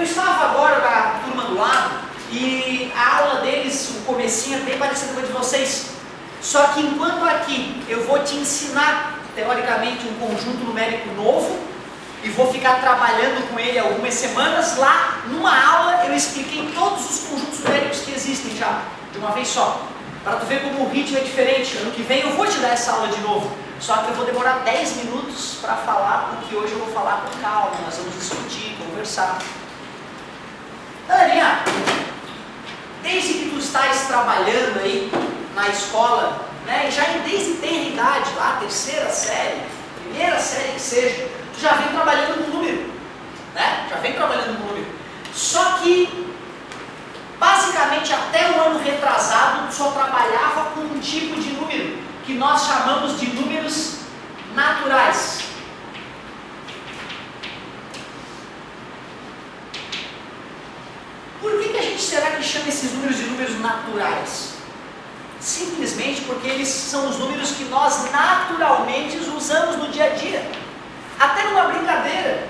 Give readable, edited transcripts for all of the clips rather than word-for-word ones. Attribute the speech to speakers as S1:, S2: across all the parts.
S1: Eu estava agora na turma do lado e a aula deles, o comecinho é bem parecido com a de vocês. Só que enquanto aqui eu vou te ensinar, teoricamente, um conjunto numérico novo e vou ficar trabalhando com ele algumas semanas, lá numa aula eu expliquei todos os conjuntos numéricos que existem já, de uma vez só. Para tu ver como o ritmo é diferente. Ano que vem eu vou te dar essa aula de novo. Só que eu vou demorar 10 minutos para falar o que hoje eu vou falar com calma. Nós vamos discutir, conversar. Galerinha, desde que tu estás trabalhando aí na escola, né, já desde tenra idade, lá, terceira série, primeira série que seja, tu já vem trabalhando com número, né? Já vem trabalhando com número. Só que, basicamente, até o ano retrasado, tu só trabalhava com um tipo de número, que nós chamamos de números naturais. Por que a gente será que chama esses números de números naturais? Simplesmente porque eles são os números que nós naturalmente usamos no dia a dia. Até numa brincadeira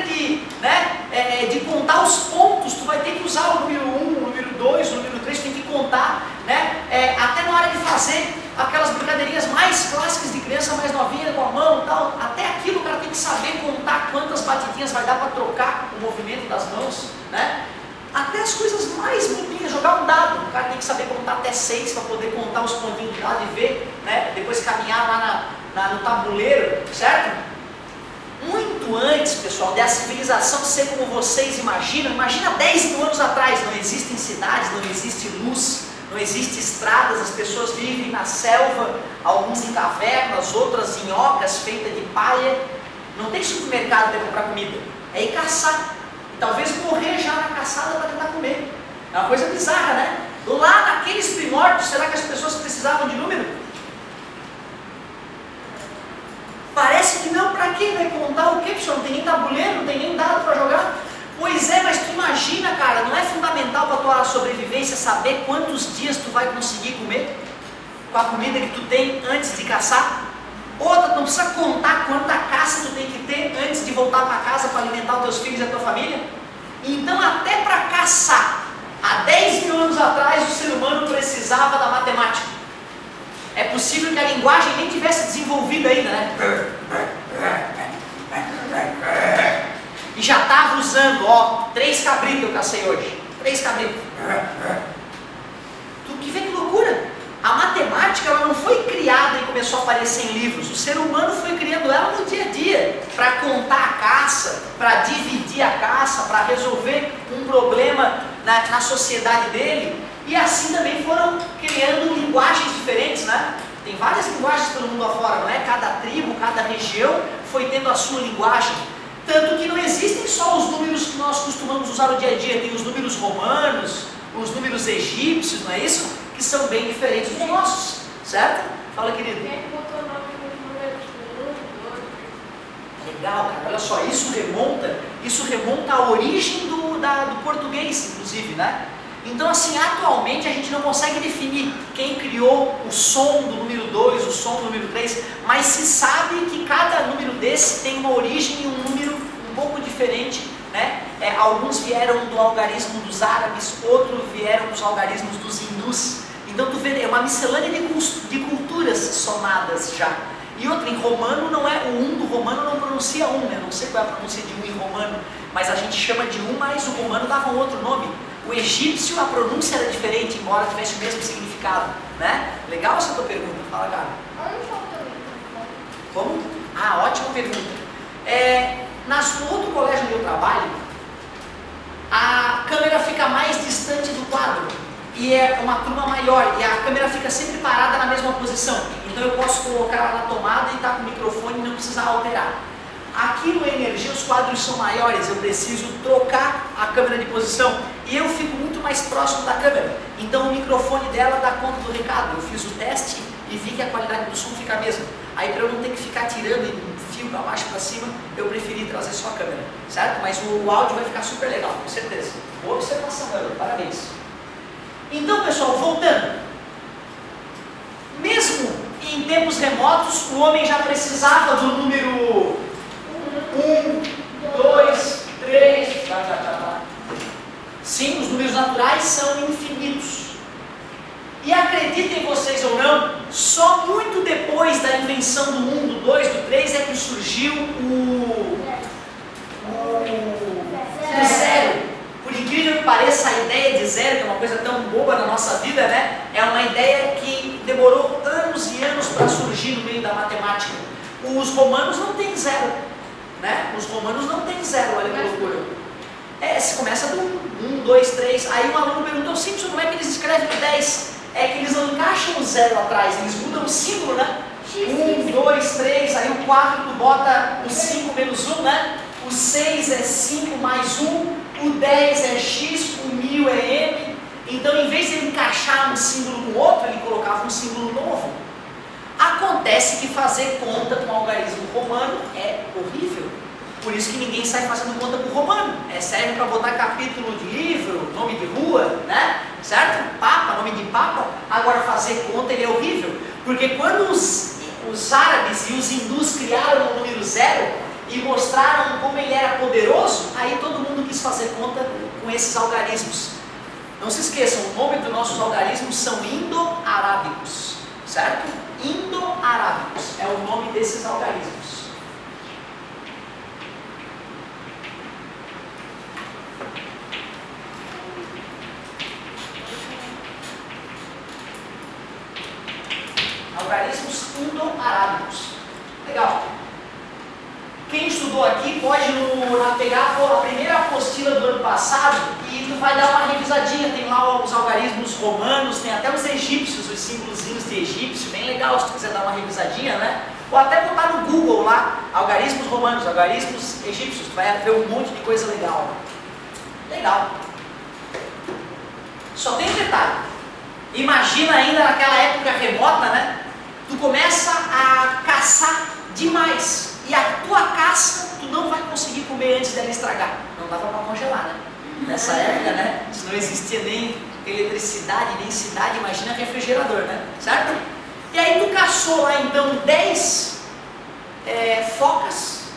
S1: que, né, de contar os pontos, tu vai ter que usar o número 1, o número 2, o número 3, tu tem que contar, né, até na hora de fazer aquelas brincadeirinhas mais clássicas de criança mais novinha com a mão e tal, até aquilo o cara tem que saber contar quantas batidinhas vai dar para trocar o movimento das mãos, né? Até as coisas mais bobinhas, jogar um dado, o cara tem que saber contar até 6 para poder contar os pontinhos de lado e ver, né? Depois caminhar lá no tabuleiro, certo? Muito antes, pessoal, da civilização ser como vocês imaginam, imagina 10 mil anos atrás, não existem cidades, não existe luz, não existem estradas, as pessoas vivem na selva, alguns em cavernas, outras em ocas feitas de palha, não tem supermercado para comprar comida, é ir caçar. Talvez morrer já na caçada para tentar comer. É uma coisa bizarra, né? Lá naqueles primórdios, será que as pessoas precisavam de número? Parece que não, para quê? Vai contar o quê, pessoal? Não tem nem tabuleiro, não tem nem dado para jogar. Pois é, mas tu imagina, cara, não é fundamental para a tua sobrevivência saber quantos dias tu vai conseguir comer com a comida que tu tem antes de caçar? Outra, não precisa contar quanta caça tu tem que ter antes de voltar para casa para alimentar os teus filhos e a tua família? Então, até para caçar, há 10 mil anos atrás, o ser humano precisava da matemática. É possível que a linguagem nem tivesse desenvolvido ainda, né? E já estava usando, ó, 3 cabritos eu cacei hoje. 3 cabritos. Tu que vê que loucura? A matemática, ela não foi criada e começou a aparecer em livros. O ser humano foi criando ela no dia a dia, para contar a caça, para dividir a caça, para resolver um problema na sociedade dele. E assim também foram criando linguagens diferentes, né? Tem várias linguagens pelo mundo afora, não é? Cada tribo, cada região foi tendo a sua linguagem. Tanto que não existem só os números que nós costumamos usar no dia a dia. Tem os números romanos, os números egípcios, não é isso? Que são bem diferentes dos nossos, certo? Fala, querido.
S2: Quem é que botou o nome dos números 1, 2?
S1: Legal, cara, olha só, isso remonta à origem do português, inclusive, né? Então, assim, atualmente a gente não consegue definir quem criou o som do número 2, o som do número 3, mas se sabe que cada número desse tem uma origem e um número um pouco diferente, né? Alguns vieram do algarismo dos árabes, outros vieram dos algarismos dos hindus. Então, tu vê, é uma miscelânea de culturas somadas já. E outra, em romano não é, o 1 do romano não pronuncia 1, né? Não sei qual é a pronúncia de 1 em romano, mas a gente chama de 1, mas o romano dava um outro nome. O egípcio, a pronúncia era diferente, embora tivesse o mesmo significado, né? Legal essa tua pergunta, fala, cara.
S2: Onde faltou o microfone?
S1: Como? Ah, ótima pergunta. No outro colégio onde eu trabalho, a câmera fica mais distante do quadro e é uma turma maior e a câmera fica sempre parada na mesma posição. Então eu posso colocar ela na tomada e estar com o microfone e não precisar alterar. Aqui no Energia os quadros são maiores, eu preciso trocar a câmera de posição e eu fico muito mais próximo da câmera. Então o microfone dela dá conta do recado. Eu fiz o teste e vi que a qualidade do som fica a mesma. Aí para eu não ter que ficar tirando fio para baixo para cima, eu preferi trazer só a câmera, certo? Mas o áudio vai ficar super legal, com certeza. Boa observação, galera, parabéns. Então, pessoal, voltando. Mesmo em tempos remotos, o homem já precisava do número 1, 2, 3, romanos não tem zero, né? Os romanos não tem zero, olha que loucura. Se começa do 1, 2, 3, aí um aluno perguntou, Simpson, como é que eles escrevem o 10? É que eles não encaixam o zero atrás, eles mudam o símbolo, né? 1, 2, 3, aí o 4 tu bota o 5 menos 1, né? O 6 é 5 mais 1, o 10 é x, o 1000 é m. Então, em vez de ele encaixar um símbolo com o outro, ele colocava um símbolo novo. Acontece que fazer conta com o algarismo romano é horrível. Por isso que ninguém sai fazendo conta com o romano. Serve para botar capítulo de livro, nome de rua, né? Certo? Papa, nome de papa. Agora, fazer conta ele é horrível. Porque quando os árabes e os hindus criaram o número zero e mostraram como ele era poderoso, aí todo mundo quis fazer conta com esses algarismos. Não se esqueçam, o nome dos nossos algarismos são indo-arábicos, certo? Indo-arábicos é o nome desses algarismos. Algarismos indo-arábicos. Legal. Quem estudou aqui pode pegar a primeira apostila do ano passado e tu vai dar uma revisadinha. Tem lá os algarismos romanos, tem até os egípcios, os símbolozinhos de egípcio, bem legal se tu quiser dar uma revisadinha, né? Ou até botar no Google lá, algarismos romanos, algarismos egípcios, tu vai ver um monte de coisa legal. Legal. Só tem um detalhe. Imagina ainda naquela época remota, né? Tu começa a caçar demais. E a tua caça, tu não vai conseguir comer antes dela estragar. Não dava para congelar, né? Nessa época, né? Não existia nem eletricidade, nem cidade, imagina refrigerador, né? Certo? E aí tu caçou lá então 10 focas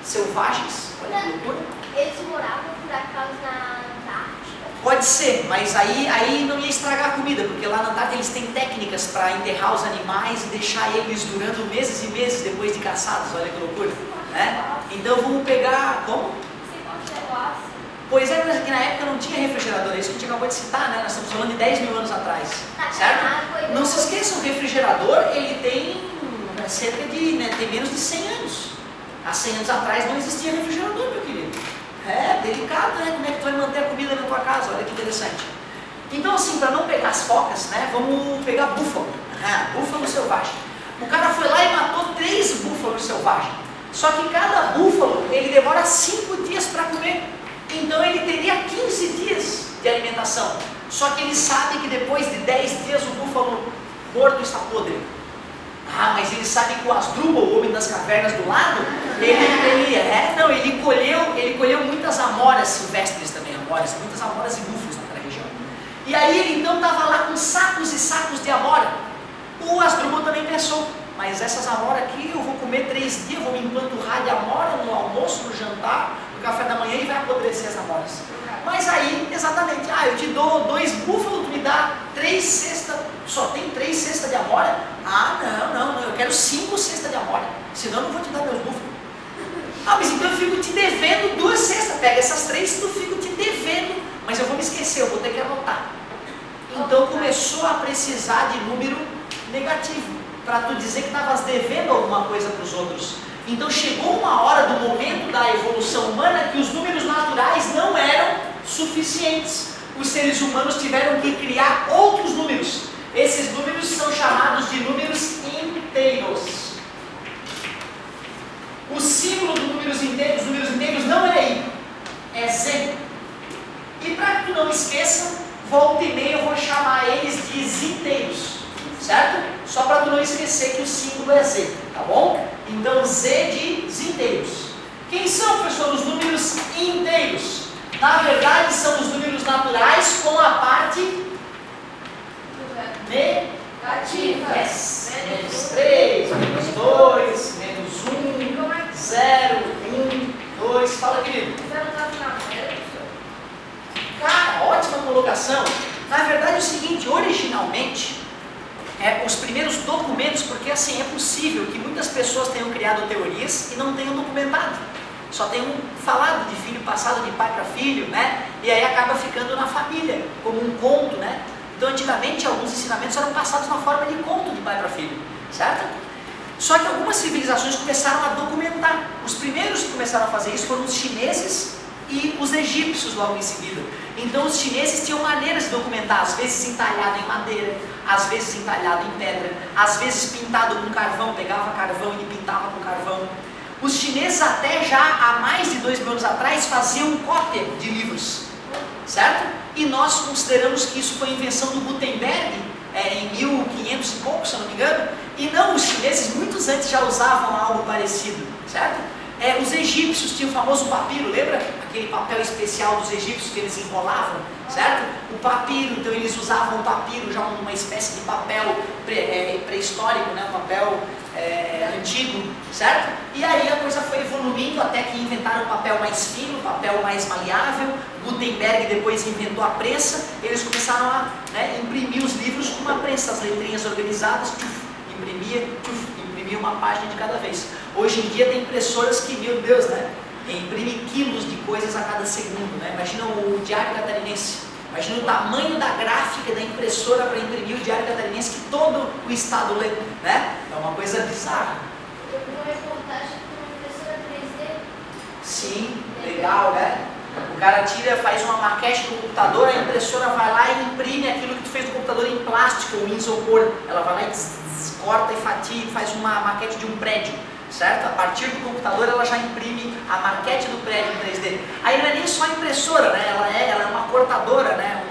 S1: selvagens. Olha que loucura.
S2: Eles moravam por acaso na Antártica?
S1: Pode ser, mas aí não ia estragar a comida, porque lá na Antártica eles têm técnicas para enterrar os animais e deixar eles durando meses e meses depois de caçados, olha que loucura, né? Então vamos pegar, como?
S2: Você congelou assim?
S1: Pois é, mas aqui na época não tinha refrigerador, é isso que a gente acabou de citar, né? Nós estamos falando de 10 mil anos atrás, certo? Não se esqueçam, o refrigerador, ele tem cerca de, tem menos de 100 anos. Há 100 anos atrás não existia refrigerador, meu querido. É delicado, né? Como é que tu vai manter a comida na tua casa? Olha que interessante. Então, assim, para não pegar as focas, né? Vamos pegar búfalo. Búfalo selvagem. O cara foi lá e matou 3 búfalos selvagens. Só que cada búfalo, ele demora 5 dias para comer. Então, ele teria 15 dias de alimentação. Só que ele sabe que depois de 10 dias o búfalo morto está podre. Mas ele sabe que o Asdrubal, o homem das cavernas do lado, ele colheu muitas amoras silvestres também, muitas amoras e búfalos naquela região. E aí ele então estava lá com sacos e sacos de amora. O Asdrubal também pensou, mas essas amoras aqui eu vou comer 3 dias, vou me empanturrar de amora no almoço, no jantar, no café da manhã e vai apodrecer as amoras. Mas aí, exatamente, eu te dou 2 búfalos, tu me dá 3 cestas, só tem 3 cestas de amora? Não, eu quero 5 cestas de amora, senão eu não vou te dar meus búfalos. Mas então eu fico te devendo 2 cestas, pega essas 3 e eu fico te devendo, mas eu vou me esquecer, eu vou ter que anotar. Então começou a precisar de número negativo, para tu dizer que estavas devendo alguma coisa para os outros. Então chegou uma hora do momento da evolução humana que os números naturais não eram suficientes. Os seres humanos tiveram que criar outros números. Esses números são chamados de números inteiros. O símbolo dos números inteiros não é I, é Z. E para que tu não esqueça, volta e meia eu vou chamar eles de zinteiros, certo? Só para tu não esquecer que o símbolo é Z, tá bom? Então Z de zinteiros. Quem são, professor, os números inteiros? Na verdade são os números naturais com a parte negativa. Menos 3, menos 2, menos 1, 0, 1, 2. Fala, querido. Cara, ótima colocação. Na verdade é o seguinte, originalmente, os primeiros documentos, porque assim, é possível que muitas pessoas tenham criado teorias e não tenham documentado. Só tenham falado de filho passado de pai para filho, né? E aí acaba ficando na família, como um conto, né? Então, antigamente, alguns ensinamentos eram passados na forma de conto de pai para filho, certo? Só que algumas civilizações começaram a documentar. Os primeiros que começaram a fazer isso foram os chineses e os egípcios logo em seguida. Então os chineses tinham maneiras de documentar, às vezes entalhado em madeira, às vezes entalhado em pedra, às vezes pintado com carvão, pegava carvão e pintava com carvão. Os chineses até já há mais de 2.000 anos atrás faziam cópia de livros, certo? E nós consideramos que isso foi invenção do Gutenberg, em 1500 e pouco, se eu não me engano, e não, os chineses muitos antes já usavam algo parecido, certo? Os egípcios tinham o famoso papiro, lembra? Aquele papel especial dos egípcios que eles enrolavam, certo? O papiro, então eles usavam o papiro, já uma espécie de papel pré-histórico, né? Um papel antigo, certo? E aí a coisa foi evoluindo até que inventaram o papel mais fino, o papel mais maleável. Gutenberg depois inventou a prensa, eles começaram a imprimir os livros com uma prensa, as letrinhas organizadas, imprimia uma página de cada vez. Hoje em dia tem impressoras que, meu Deus, né? Imprime quilos de coisas a cada segundo, né? Imagina o Diário Catarinense, imagina o tamanho da gráfica da impressora para imprimir o Diário Catarinense que todo o estado lê, né? É uma coisa bizarra.
S2: Eu vi uma reportagem com uma impressora 3D.
S1: Sim, legal, né? O cara faz uma maquete do computador, a impressora vai lá e imprime aquilo que tu fez no computador em plástico ou em isopor. Ela vai lá e corta e fatia e faz uma maquete de um prédio, certo? A partir do computador ela já imprime a maquete do prédio em 3D. Aí não é nem só a impressora, né? Ela é uma cortadora, né?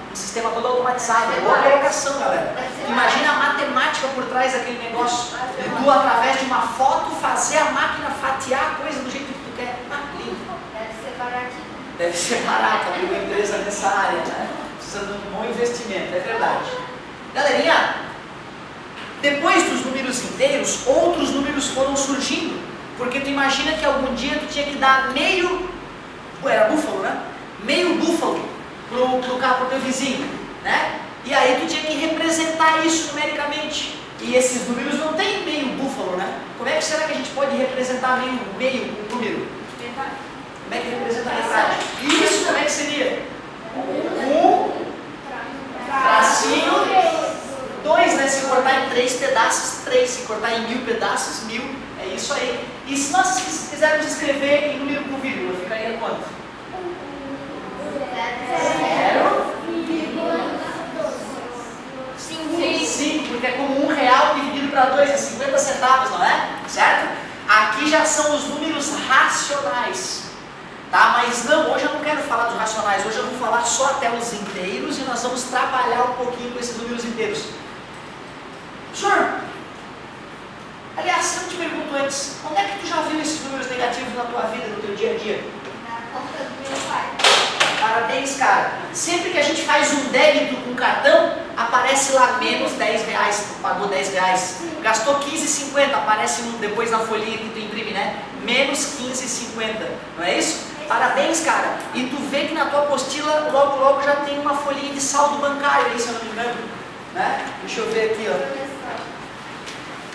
S1: Um sistema todo automatizado. Boa colocação, galera. Imagina a matemática por trás daquele negócio. E tu, através de uma foto, fazer a máquina fatiar a coisa do jeito que tu quer. Lindo.
S2: Deve ser baratinho.
S1: Deve ser barato abrir uma empresa nessa área, né? Precisa de um bom investimento, é verdade. Galerinha, depois dos números inteiros, outros números foram surgindo. Porque tu imagina que algum dia tu tinha que dar meio, era búfalo, né? Meio búfalo pro teu vizinho, né? E aí tu tinha que representar isso numericamente. E esses números não tem meio búfalo, né? Como é que será que a gente pode representar meio número? Como é que representa a metade? Isso, como é que seria? Tracinho, 2, né? Se cortar em 3 pedaços, 3. Se cortar em 1000 pedaços, 1000. É isso aí. E se nós quisermos escrever em número com vírgula, ficaria quanto? 5, porque é como R$1 dividido para 2, é 50 centavos, não é? Certo? Aqui já são os números racionais. Tá? Mas não, hoje eu não quero falar dos racionais, hoje eu vou falar só até os inteiros e nós vamos trabalhar um pouquinho com esses números inteiros. Senhor, aliás, eu te pergunto antes, onde é que tu já viu esses números negativos na tua vida, no teu dia a dia?
S2: Na conta do meu pai.
S1: Parabéns, cara. Sempre que a gente faz um débito com cartão, aparece lá menos R$10, tu pagou R$10. Gastou R$15,50, aparece depois na folhinha que tu imprime, né? Menos R$15,50, não é isso? Parabéns, cara. E tu vê que na tua apostila, logo já tem uma folhinha de saldo bancário aí, se eu não me engano. Né? Deixa eu ver aqui, ó.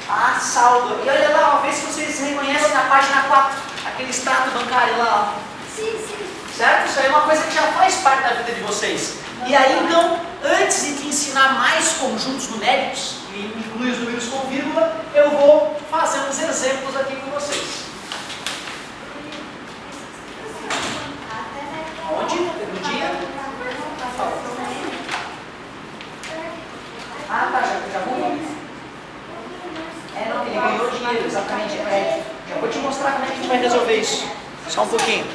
S1: Ah, saldo. E olha lá, vê se vocês reconhecem na página 4, aquele extrato bancário lá, ó.
S2: Sim.
S1: Certo? Isso aí é uma coisa que já faz parte da vida de vocês. E aí, então, antes de te ensinar mais conjuntos numéricos, que inclui os números com vírgula, eu vou fazer uns exemplos aqui com vocês. Onde? No dia? Ah, tá, já vou. Não, ele ganhou dinheiro, exatamente, é crédito. Já vou te mostrar como é que a gente vai resolver isso. Só um pouquinho.